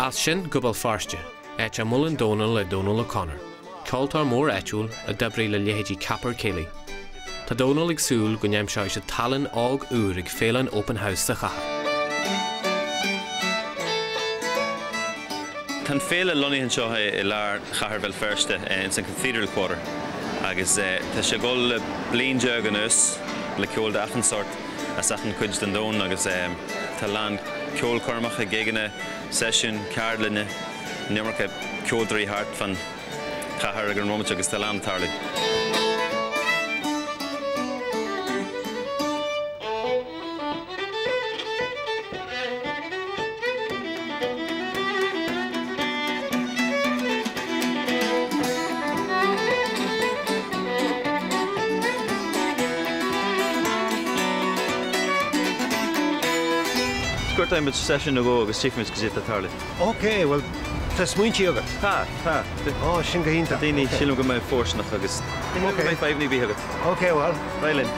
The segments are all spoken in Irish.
As sin go Belfast, et a mullen Dónal le Donal O'Connor. Coltar mór etúil a debrí le léhéidí capar céili. Tá Dónal ag súil go neim se talan ág úr ag félan open house sa chathair. Tá féile Lunny an seo I lár chathair Belfast in St Cathedral Quarter. Agus tá sé gol blian deag an us le ceol de achan sort as achan cuid den Dón agus tá land ceol cormach a géganna session cardlinne nimmercha ceoldraí hart fan chathair ag an moment agus tá land tarlaigh. Scourt time with session ago agus chiefmis go zit tarlaigh. Okay, well, tas muinti agad. Ha. Oh, sin go hínta. Daoine sílim go mé fórsnach agus. Daoine go mé feibhní bhí agad. Okay, well. Railin.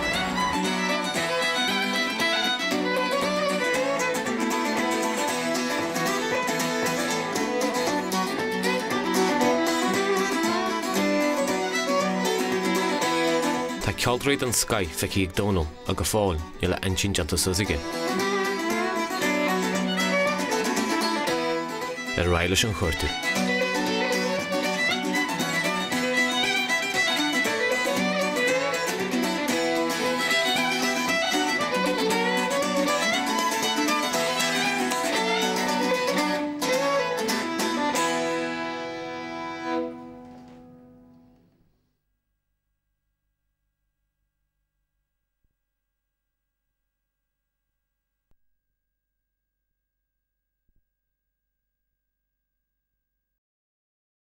Tá ceoldraid an sky feici ag Dónal a go fáil I le ansin deanta susaige. Raile an chuirtu.